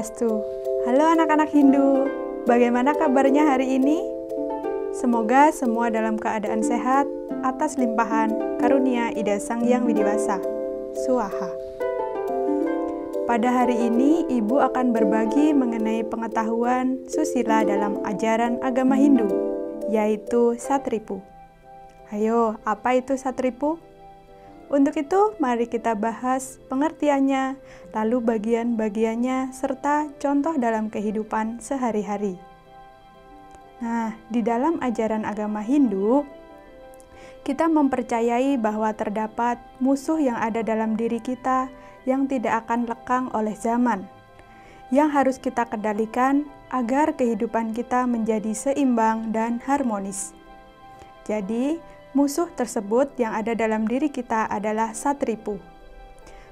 Swastiastu. Halo anak-anak Hindu, bagaimana kabarnya hari ini? Semoga semua dalam keadaan sehat atas limpahan karunia Ida Sang Hyang Widiwasa. Swaha. Pada hari ini, Ibu akan berbagi mengenai pengetahuan susila dalam ajaran agama Hindu, yaitu Satripu. Ayo, apa itu Satripu? Untuk itu, mari kita bahas pengertiannya, lalu bagian-bagiannya, serta contoh dalam kehidupan sehari-hari. Nah, di dalam ajaran agama Hindu, kita mempercayai bahwa terdapat musuh yang ada dalam diri kita yang tidak akan lekang oleh zaman, yang harus kita kendalikan agar kehidupan kita menjadi seimbang dan harmonis. Jadi, musuh tersebut yang ada dalam diri kita adalah Satripu.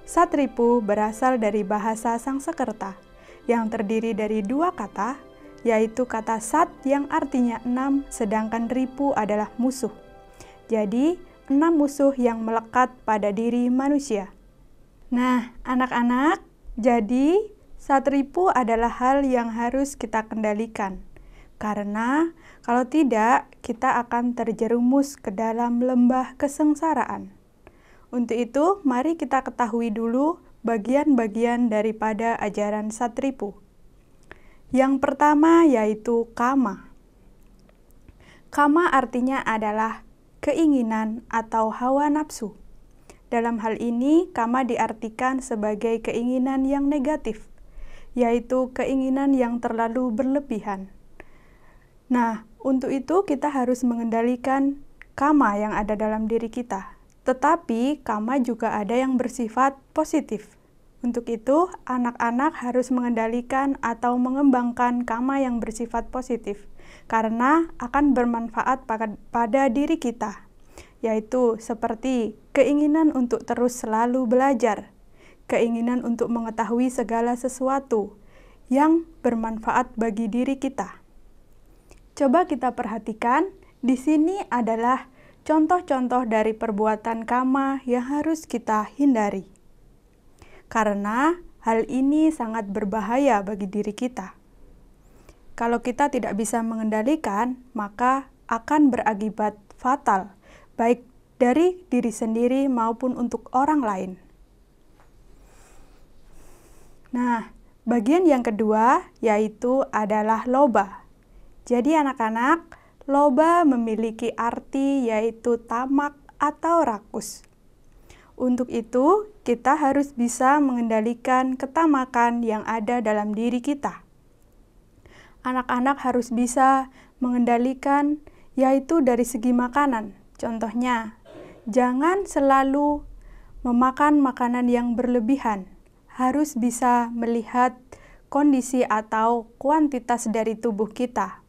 Satripu berasal dari bahasa Sangsekerta yang terdiri dari dua kata, yaitu kata Sat yang artinya 6, sedangkan Ripu adalah musuh. Jadi, 6 musuh yang melekat pada diri manusia. Nah, anak-anak, jadi Satripu adalah hal yang harus kita kendalikan. Karena kalau tidak, kita akan terjerumus ke dalam lembah kesengsaraan. Untuk itu, mari kita ketahui dulu bagian-bagian daripada ajaran Satripu. Yang pertama yaitu kama. Kama artinya adalah keinginan atau hawa nafsu. Dalam hal ini, kama diartikan sebagai keinginan yang negatif, yaitu keinginan yang terlalu berlebihan. Nah, untuk itu kita harus mengendalikan kama yang ada dalam diri kita. Tetapi, kama juga ada yang bersifat positif. Untuk itu, anak-anak harus mengendalikan atau mengembangkan kama yang bersifat positif, karena akan bermanfaat pada diri kita, yaitu seperti keinginan untuk terus selalu belajar, keinginan untuk mengetahui segala sesuatu yang bermanfaat bagi diri kita. Coba kita perhatikan, di sini adalah contoh-contoh dari perbuatan kama yang harus kita hindari. Karena hal ini sangat berbahaya bagi diri kita. Kalau kita tidak bisa mengendalikan, maka akan berakibat fatal, baik dari diri sendiri maupun untuk orang lain. Nah, bagian yang kedua yaitu adalah loba. Jadi anak-anak, loba memiliki arti yaitu tamak atau rakus. Untuk itu, kita harus bisa mengendalikan ketamakan yang ada dalam diri kita. Anak-anak harus bisa mengendalikan yaitu dari segi makanan. Contohnya, jangan selalu memakan makanan yang berlebihan. Harus bisa melihat kondisi atau kuantitas dari tubuh kita,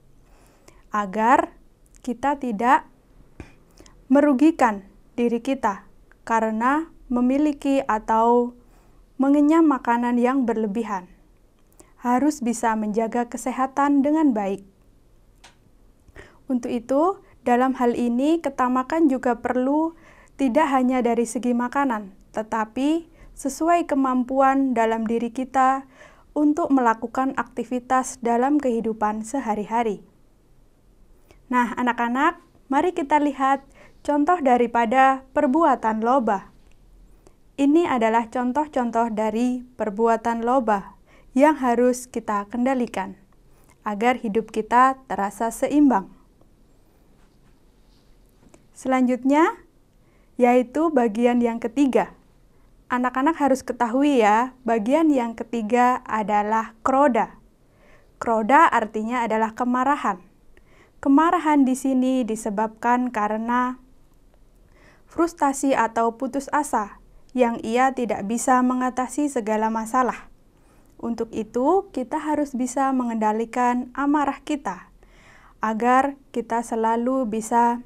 agar kita tidak merugikan diri kita karena memiliki atau mengenyam makanan yang berlebihan. Harus bisa menjaga kesehatan dengan baik. Untuk itu, dalam hal ini ketamakan juga perlu tidak hanya dari segi makanan, tetapi sesuai kemampuan dalam diri kita untuk melakukan aktivitas dalam kehidupan sehari-hari. Nah, anak-anak, mari kita lihat contoh daripada perbuatan loba. Ini adalah contoh-contoh dari perbuatan loba yang harus kita kendalikan agar hidup kita terasa seimbang. Selanjutnya, yaitu bagian yang ketiga. Anak-anak harus ketahui ya, bagian yang ketiga adalah kroda. Kroda artinya adalah kemarahan. Kemarahan di sini disebabkan karena frustasi atau putus asa yang ia tidak bisa mengatasi segala masalah. Untuk itu, kita harus bisa mengendalikan amarah kita agar kita selalu bisa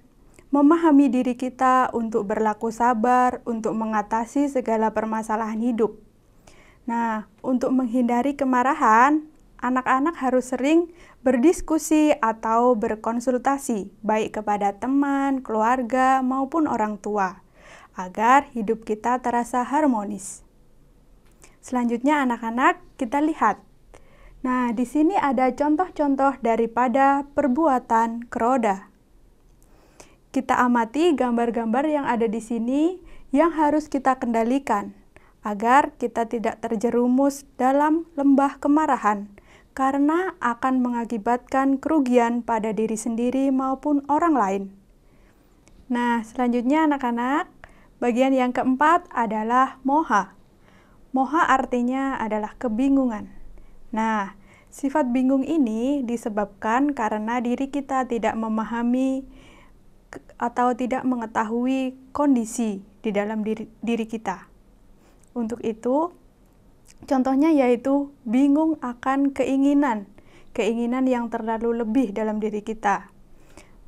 memahami diri kita untuk berlaku sabar, untuk mengatasi segala permasalahan hidup. Nah, untuk menghindari kemarahan, anak-anak harus sering berdiskusi atau berkonsultasi, baik kepada teman, keluarga, maupun orang tua, agar hidup kita terasa harmonis. Selanjutnya anak-anak, kita lihat Nah, di sini ada contoh-contoh daripada perbuatan keroda. Kita amati gambar-gambar yang ada di sini yang harus kita kendalikan agar kita tidak terjerumus dalam lembah kemarahan karena akan mengakibatkan kerugian pada diri sendiri maupun orang lain. Nah, selanjutnya anak-anak, bagian yang keempat adalah moha. Moha artinya adalah kebingungan. Nah, sifat bingung ini disebabkan karena diri kita tidak memahami atau tidak mengetahui kondisi di dalam diri kita. Untuk itu, contohnya yaitu bingung akan keinginan yang terlalu lebih dalam diri kita.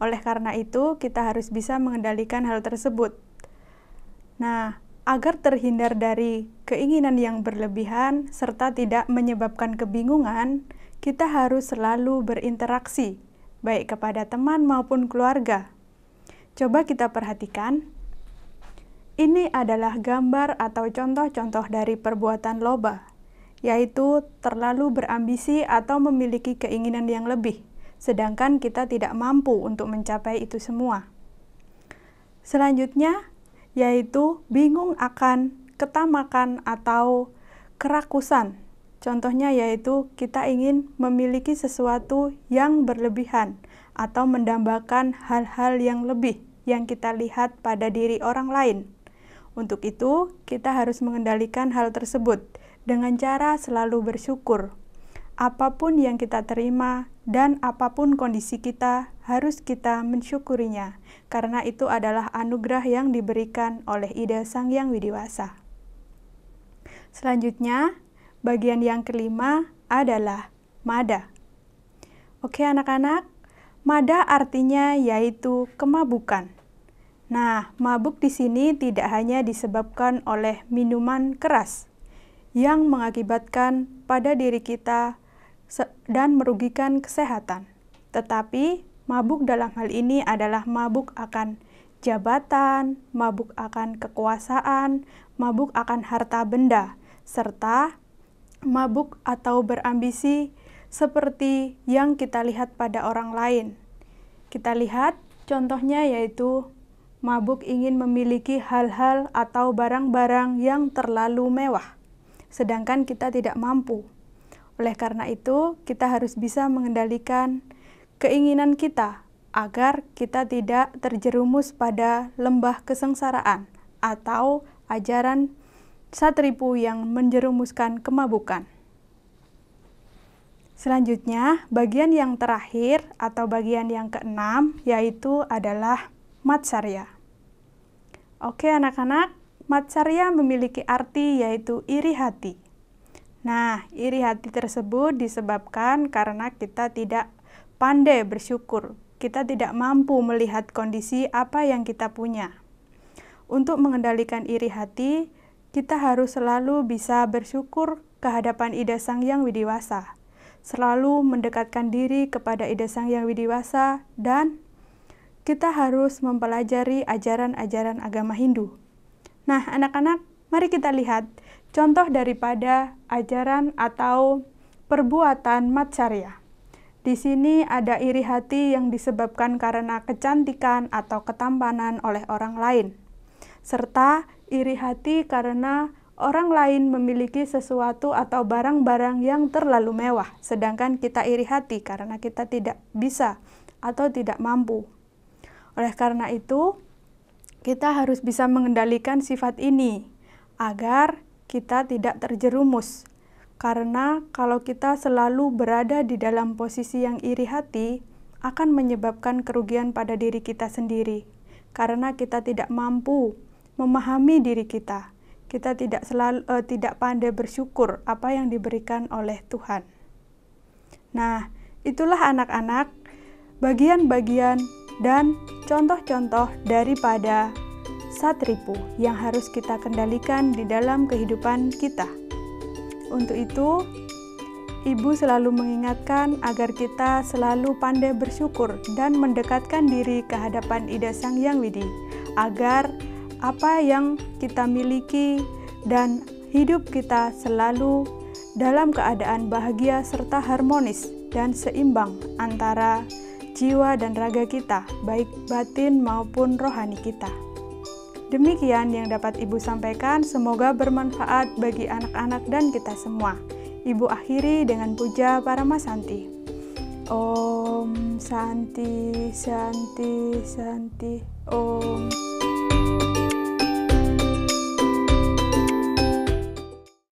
Oleh karena itu, kita harus bisa mengendalikan hal tersebut. Nah, agar terhindar dari keinginan yang berlebihan serta tidak menyebabkan kebingungan, kita harus selalu berinteraksi, baik kepada teman maupun keluarga. Coba kita perhatikan. Ini adalah gambar atau contoh-contoh dari perbuatan loba, yaitu terlalu berambisi atau memiliki keinginan yang lebih, sedangkan kita tidak mampu untuk mencapai itu semua. Selanjutnya, yaitu bingung akan ketamakan atau kerakusan. Contohnya yaitu kita ingin memiliki sesuatu yang berlebihan atau mendambakan hal-hal yang lebih yang kita lihat pada diri orang lain. Untuk itu, kita harus mengendalikan hal tersebut dengan cara selalu bersyukur. Apapun yang kita terima dan apapun kondisi kita, harus kita mensyukurinya, karena itu adalah anugerah yang diberikan oleh Ida Sang Hyang Widi Wasa. Selanjutnya, bagian yang kelima adalah mada. Oke anak-anak, mada artinya yaitu kemabukan. Nah, mabuk di sini tidak hanya disebabkan oleh minuman keras yang mengakibatkan pada diri kita dan merugikan kesehatan. Tetapi, mabuk dalam hal ini adalah mabuk akan jabatan, mabuk akan kekuasaan, mabuk akan harta benda, serta mabuk atau berambisi seperti yang kita lihat pada orang lain. Kita lihat contohnya yaitu mabuk ingin memiliki hal-hal atau barang-barang yang terlalu mewah, sedangkan kita tidak mampu. Oleh karena itu, kita harus bisa mengendalikan keinginan kita agar kita tidak terjerumus pada lembah kesengsaraan atau ajaran satripu yang menjerumuskan kemabukan. Selanjutnya, bagian yang terakhir atau bagian yang keenam yaitu adalah matsarya. Oke anak-anak, matsarya memiliki arti yaitu iri hati. Nah, iri hati tersebut disebabkan karena kita tidak pandai bersyukur. Kita tidak mampu melihat kondisi apa yang kita punya. Untuk mengendalikan iri hati, kita harus selalu bisa bersyukur ke hadapan Ida Sang Hyang Widi Wasa. Selalu mendekatkan diri kepada Ida Sang Hyang Widi Wasa dan kita harus mempelajari ajaran-ajaran agama Hindu. Nah, anak-anak, mari kita lihat contoh daripada ajaran atau perbuatan matsarya. Di sini ada iri hati yang disebabkan karena kecantikan atau ketampanan oleh orang lain, serta iri hati karena orang lain memiliki sesuatu atau barang-barang yang terlalu mewah, sedangkan kita iri hati karena kita tidak bisa atau tidak mampu. Oleh karena itu, kita harus bisa mengendalikan sifat ini agar kita tidak terjerumus. Karena kalau kita selalu berada di dalam posisi yang iri hati, akan menyebabkan kerugian pada diri kita sendiri. Karena kita tidak mampu memahami diri kita. Kita tidak pandai bersyukur apa yang diberikan oleh Tuhan. Nah, itulah anak-anak bagian-bagian dan contoh-contoh daripada satripu yang harus kita kendalikan di dalam kehidupan kita. Untuk itu, Ibu selalu mengingatkan agar kita selalu pandai bersyukur dan mendekatkan diri ke hadapan Ida Sang Hyang Widi, agar apa yang kita miliki dan hidup kita selalu dalam keadaan bahagia serta harmonis dan seimbang antara jiwa dan raga kita, baik batin maupun rohani kita. Demikian yang dapat Ibu sampaikan, semoga bermanfaat bagi anak-anak dan kita semua. Ibu akhiri dengan puja Paramasanti. Om Santi Santi Santi Om.